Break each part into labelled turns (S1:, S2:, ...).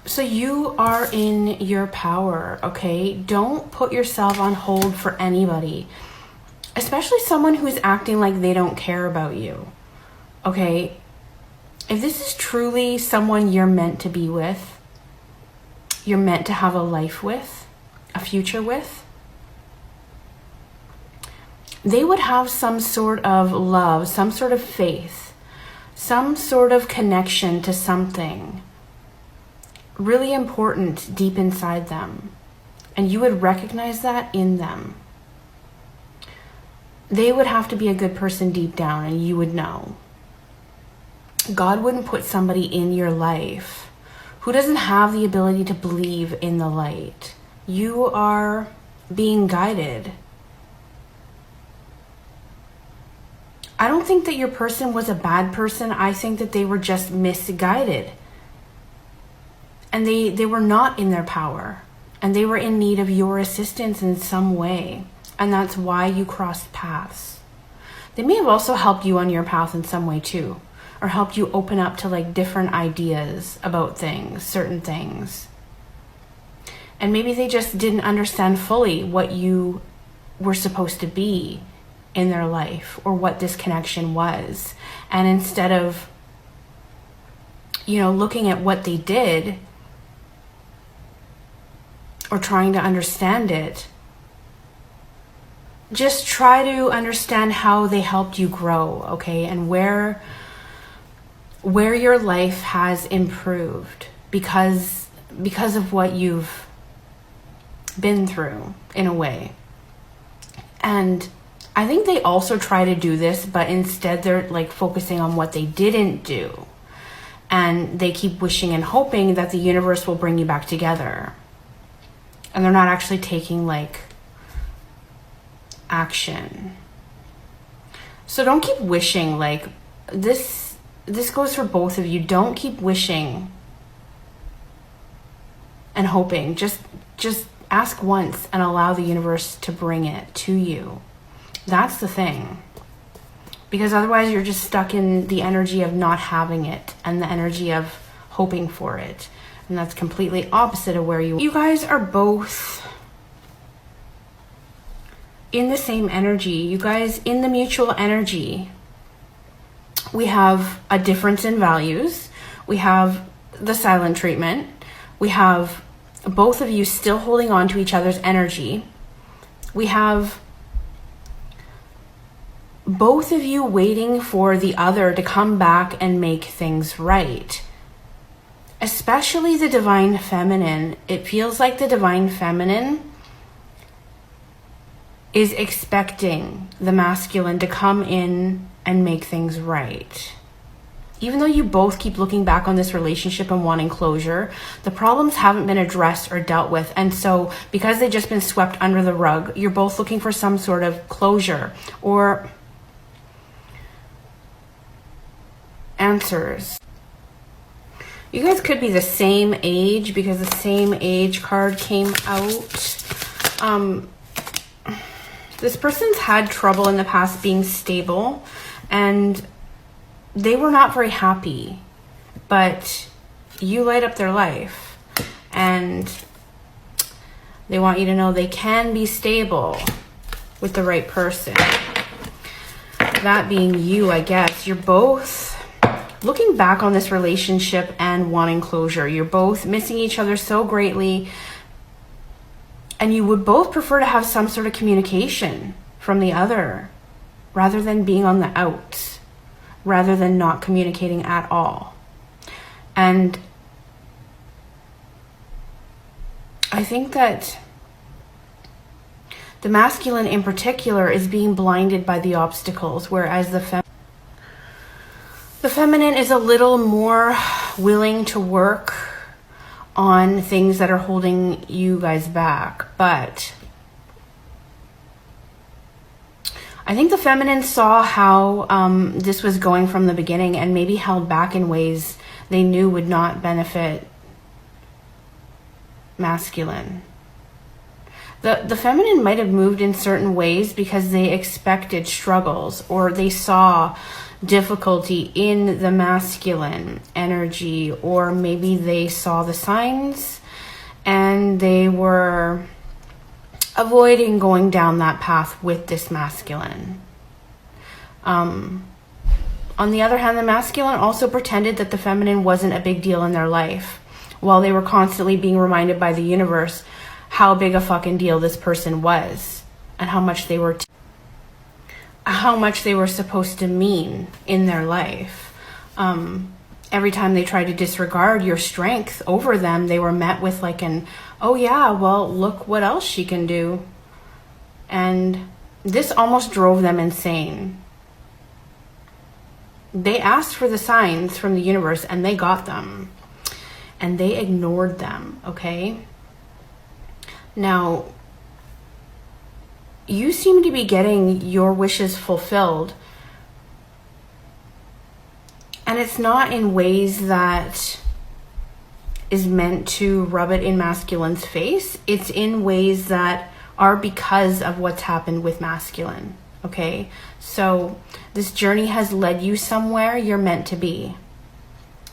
S1: So you are in your power, okay? Don't put yourself on hold for anybody, especially someone who's acting like they don't care about you, okay? If this is truly someone you're meant to be with, you're meant to have a life with, a future with, they would have some sort of love, some sort of faith, some sort of connection to something really important deep inside them. And you would recognize that in them. They would have to be a good person deep down, and you would know. God wouldn't put somebody in your life who doesn't have the ability to believe in the light. You are being guided. I don't think that your person was a bad person. I think that they were just misguided. And they were not in their power. And they were in need of your assistance in some way. And that's why you crossed paths. They may have also helped you on your path in some way too. Or helped you open up to like different ideas about things, certain things. And maybe they just didn't understand fully what you were supposed to be in their life, or what this connection was. And instead of, looking at what they did or trying to understand it, just try to understand how they helped you grow, okay? And where your life has improved because of what you've been through, in a way. And I think they also try to do this, but instead they're like focusing on what they didn't do. And they keep wishing and hoping that the universe will bring you back together. And they're not actually taking like action. So don't keep wishing. Like this goes for both of you. Don't keep wishing and hoping. Just ask once and allow the universe to bring it to you. That's the thing. Because otherwise you're just stuck in the energy of not having it and the energy of hoping for it. And that's completely opposite of where you guys are both in the same energy. You guys in the mutual energy. We have a difference in values. We have the silent treatment. We have both of you still holding on to each other's energy. We have both of you waiting for the other to come back and make things right. Especially the divine feminine. It feels like the divine feminine is expecting the masculine to come in and make things right. Even though you both keep looking back on this relationship and wanting closure, the problems haven't been addressed or dealt with. And so because they've just been swept under the rug, you're both looking for some sort of closure or answers. You guys could be the same age because the same age card came out. This person's had trouble in the past being stable and they were not very happy, but you light up their life and they want you to know they can be stable with the right person. That being you, I guess. You're both looking back on this relationship and wanting closure. You're both missing each other so greatly. And you would both prefer to have some sort of communication from the other rather than being on the outs, rather than not communicating at all. And I think that the masculine in particular is being blinded by the obstacles, whereas the feminine is a little more willing to work on things that are holding you guys back. But I think the feminine saw how this was going from the beginning and maybe held back in ways they knew would not benefit masculine. The feminine might have moved in certain ways because they expected struggles, or they saw difficulty in the masculine energy, or maybe they saw the signs and they were avoiding going down that path with this masculine. On the other hand, the masculine also pretended that the feminine wasn't a big deal in their life, while they were constantly being reminded by the universe how big a fucking deal this person was and how much they were supposed to mean in their life. Every time they tried to disregard your strength over them, they were met with like an, oh yeah, well, look what else she can do. And this almost drove them insane. They asked for the signs from the universe and they got them. And they ignored them, okay? Now, you seem to be getting your wishes fulfilled. And it's not in ways that is meant to rub it in masculine's face. It's in ways that are because of what's happened with masculine, okay? So this journey has led you somewhere you're meant to be.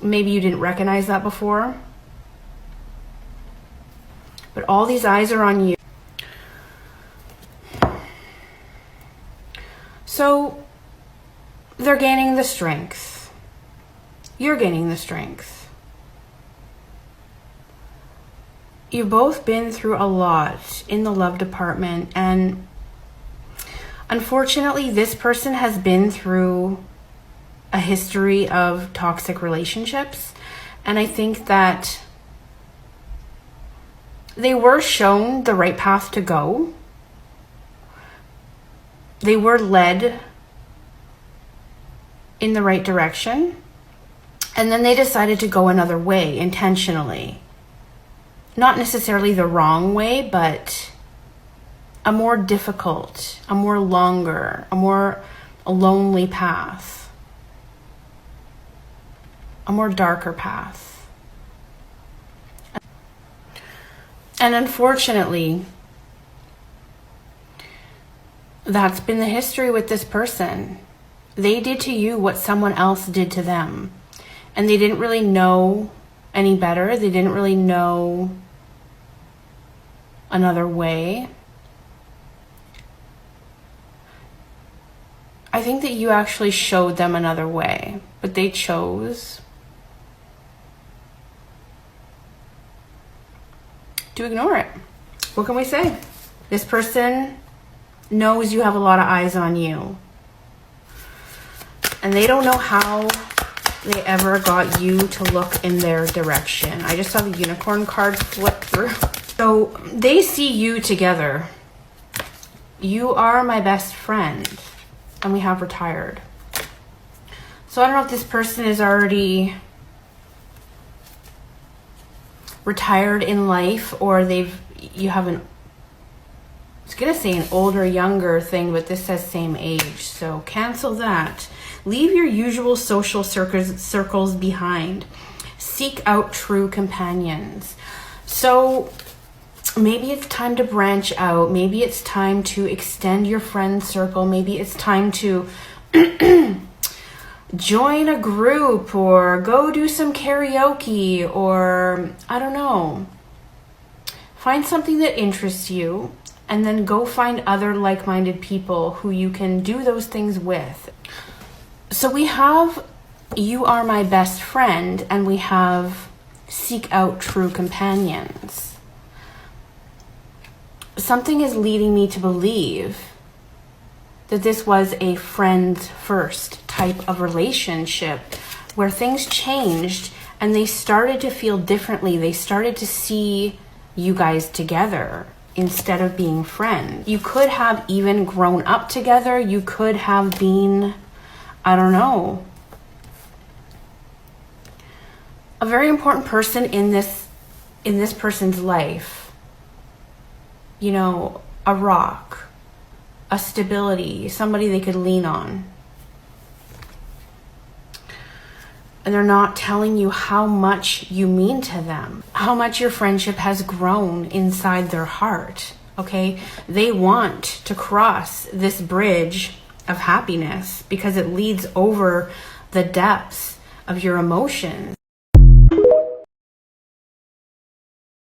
S1: Maybe you didn't recognize that before, but all these eyes are on you. So they're gaining the strength. You're gaining the strength. You've both been through a lot in the love department, and unfortunately, this person has been through a history of toxic relationships, and I think that they were shown the right path to go. They were led in the right direction, and then they decided to go another way intentionally. Not necessarily the wrong way, but a more difficult, a more longer, a more lonely path, a more darker path. And unfortunately, that's been the history with this person. They did to you what someone else did to them. And they didn't really know any better. They didn't really know another way. I think that you actually showed them another way, but they chose to ignore it. What can we say? This person knows you have a lot of eyes on you, and they don't know how they ever got you to look in their direction. I just saw the unicorn card flip through. So they see you together. You are my best friend, and we have retired. So I don't know if this person is already retired in life, or you have an, I was gonna say an older, younger thing, but this says same age. So cancel that. Leave your usual social circles behind. Seek out true companions. So maybe it's time to branch out. Maybe it's time to extend your friend circle. Maybe it's time to join a group or go do some karaoke, or I don't know. Find something that interests you and then go find other like-minded people who you can do those things with. So we have you are my best friend, and we have seek out true companions. Something is leading me to believe that this was a friends first type of relationship where things changed and they started to feel differently. They started to see you guys together instead of being friends. You could have even grown up together. You could have been, I don't know, a very important person in this person's life. You know, a rock, a stability, somebody they could lean on. And they're not telling you how much you mean to them, how much your friendship has grown inside their heart, okay? They want to cross this bridge of happiness because it leads over the depths of your emotions.